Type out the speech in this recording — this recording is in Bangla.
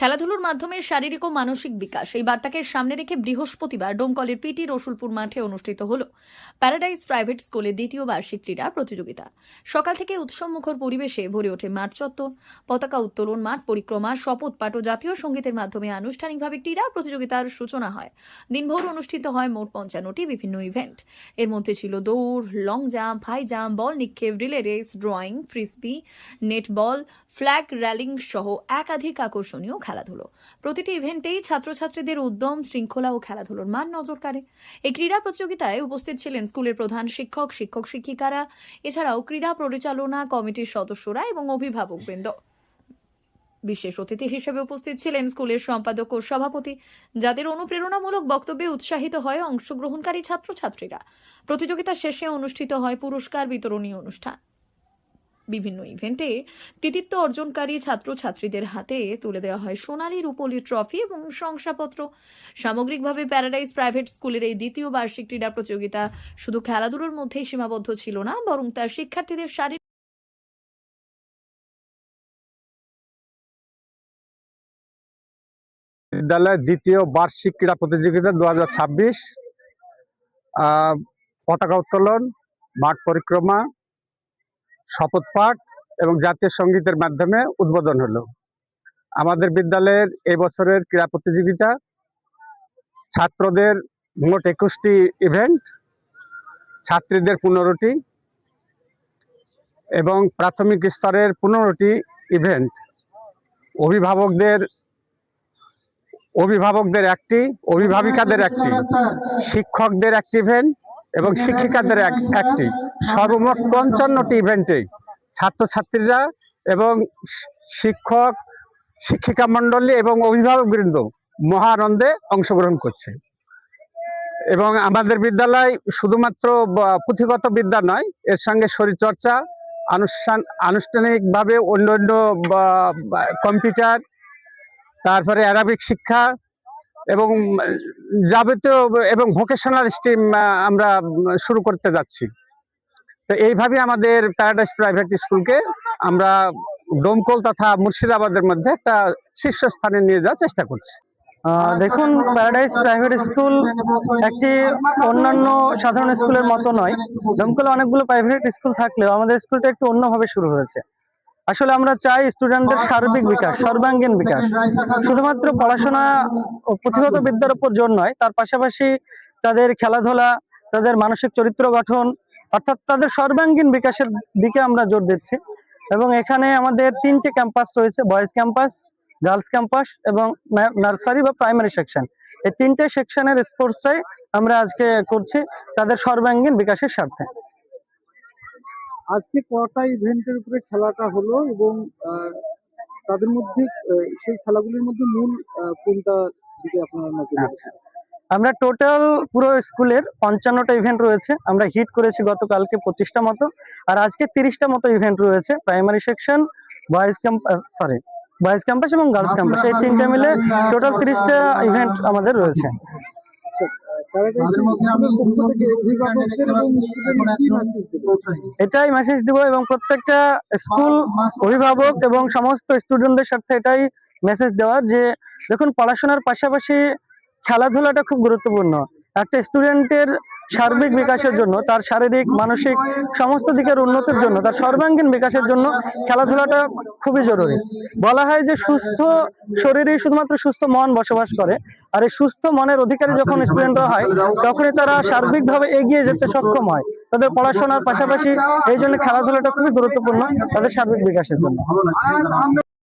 খেলাধুলোর মাধ্যমে শারীরিক ও মানসিক বিকাশ এই বার্তাকে সামনে রেখে বৃহস্পতিবার ডোমকলের পিটি রসুলপুর মাঠে অনুষ্ঠিত হল প্যারাডাইজ প্রাইভেট স্কুলের দ্বিতীয় বার্ষিক ক্রীড়া প্রতিযোগিতা। সকাল থেকে উৎসবমুখর পরিবেশে ভরে ওঠে মাঠ চত্বর। পতাকা উত্তোলন, মাঠ পরিক্রমা, শপথ পাঠ ও জাতীয় সঙ্গীতের মাধ্যমে আনুষ্ঠানিকভাবে ক্রীড়া প্রতিযোগিতার সূচনা হয়। দিনভর অনুষ্ঠিত হয় মোট 55টি বিভিন্ন ইভেন্ট। এর মধ্যে ছিল দৌড়, long jump, high jump, ball নিক্ষেপ, relay race, drawing, frisbee, netball, flag rallying সহ একাধিক আকর্ষণীয় খেলাধুলো। প্রতিটি ইভেন্টেই ছাত্রছাত্রীদের উদ্যম, শৃঙ্খলা ও খেলাধুলোর মান নজর কাড়ে। এই ক্রীড়া প্রতিযোগিতায় উপস্থিত ছিলেন স্কুলের প্রধান শিক্ষক, শিক্ষিকারা, এছাড়াও ক্রীড়া পরিচালনা কমিটির সদস্যরা এবং অভিভাবকবৃন্দ। বিশেষ অতিথি হিসেবে উপস্থিত ছিলেন স্কুলের সম্পাদক ও সভাপতি, যাদের অনুপ্রেরণামূলক বক্তব্যে উৎসাহিত হয় অংশগ্রহণকারী ছাত্রছাত্রীরা। প্রতিযোগিতা শেষে অনুষ্ঠিত হয় পুরস্কার বিতরণী অনুষ্ঠান। বিভিন্ন ইভেন্টে কৃতিত্ব অর্জনকারী ছাত্রছাত্রীদের হাতে তুলে দেওয়া হয় সোনালী রূপলী ট্রফি এবং শংসাপত্র। সামগ্রিকভাবে প্যারাডাইজ প্রাইভেট স্কুলের এই দ্বিতীয় বার্ষিক ক্রীড়া প্রতিযোগিতা শুধু খেলাধুলোর মধ্যেই সীমাবদ্ধ ছিল না, বরং তার শিক্ষার্থীদের শারীরিক বিদ্যালয়ের দ্বিতীয় বার্ষিক ক্রীড়া প্রতিযোগিতা 2026 পতাকা উত্তোলন, মাঠ পরিক্রমা, শপথ পাঠ এবং জাতীয় সঙ্গীতের মাধ্যমে উদ্বোধন হলো। আমাদের বিদ্যালয়ের এই বছরের ক্রীড়া প্রতিযোগিতা ছাত্রদের মোট 21টি ইভেন্ট, ছাত্রীদের 15টি এবং প্রাথমিক স্তরের 15টি ইভেন্ট, অভিভাবকদের একটি, অভিভাবিকাদের একটি, শিক্ষকদের একটি ইভেন্ট এবং শিক্ষিকাদের একটি, সর্বমোট 55টি ইভেন্টে ছাত্রছাত্রীরা এবং শিক্ষক, শিক্ষিকা মণ্ডলী এবং অভিভাবকবৃন্দ মহা আনন্দে অংশগ্রহণ করছে। এবং আমাদের বিদ্যালয় শুধুমাত্র পুঁথিগত বিদ্যা নয়, এর সঙ্গে শরীরচর্চা, আনুষ্ঠানিকভাবে অন্যান্য কম্পিউটার, তারপরে অ্যারাবিক শিক্ষা এবং যাবতীয় এবং ভোকেশনাল স্ট্রিম আমরা শুরু করতে যাচ্ছি। তো এইভাবে আমাদের প্যারাডাইজ প্রাইভেট স্কুলকে আমরা ডোমকল তথা মুর্শিদাবাদের মধ্যে একটা শীর্ষস্থানে নিয়ে যাওয়ার চেষ্টা করছি। দেখুন, প্যারাডাইজ প্রাইভেট স্কুল একটি অন্যান্য সাধারণ স্কুলের মতো নয়। ডোমকলে অনেকগুলো প্রাইভেট স্কুল থাকলেও আমাদের স্কুলটা একটু অন্যভাবে শুরু হয়েছে। আসলে আমরা চাই স্টুডেন্টদের সার্বিক বিকাশ, সর্বাঙ্গীন বিকাশ। শুধুমাত্র পড়াশোনা ও পুঁথিগত বিদ্যার উপর জোর নয়, তার পাশাপাশি তাদের খেলাধুলা, তাদের মানসিক চরিত্র গঠন, অর্থাৎ তাদের সর্বাঙ্গীন বিকাশের দিকে আমরা জোর দিচ্ছি। এবং এখানে আমাদের 3টে ক্যাম্পাস রয়েছে, বয়েজ ক্যাম্পাস, গার্লস ক্যাম্পাস এবং নার্সারি বা প্রাইমারি সেকশন। এই 3টে সেকশনের স্পোর্টসটাই আমরা আজকে করছি তাদের সর্বাঙ্গীন বিকাশের স্বার্থে। আজকে কটা ইভেন্টের উপরে খেলাটা হলো এবং তাদের মধ্যে সেই খেলাগুলির মধ্যে মূল কোনটা দিকে আপনারা নজর রাখছেন? আমরা টোটাল পুরো স্কুলের 55টা ইভেন্ট রয়েছে। আমরা হিট করেছি গতকালকে 25টা মতো, আর আজকে 30টা মতো ইভেন্ট রয়েছে। প্রাইমারি সেকশন, বয়েজ ক্যাম্পাস এবং গার্লস ক্যাম্পাস, এই 3টে মিলে টোটাল 30টা ইভেন্ট আমাদের রয়েছে। এটাই মেসেজ দিব এবং প্রত্যেকটা স্কুল, অভিভাবক এবং সমস্ত স্টুডেন্টদের সাথে এটাই মেসেজ দেওয়ার যে দেখুন, পড়াশোনার পাশাপাশি খেলাধুলাটা খুব গুরুত্বপূর্ণ। একটা স্টুডেন্টের সার্বিক বিকাশের জন্য, তার শারীরিক, মানসিক সমস্ত দিকের উন্নতির জন্য, তার সর্বাঙ্গীন বিকাশের জন্য খেলাধুলাটা খুবই জরুরি। বলা হয় যে সুস্থ শরীরে শুধুমাত্র সুস্থ মন বসবাস করে, আর এই সুস্থ মনের অধিকারী যখন স্টুডেন্টরা হয়, তখনই তারা সার্বিকভাবে এগিয়ে যেতে সক্ষম হয় তাদের পড়াশোনার পাশাপাশি। এই জন্য খেলাধুলাটা খুবই গুরুত্বপূর্ণ তাদের সার্বিক বিকাশের জন্য।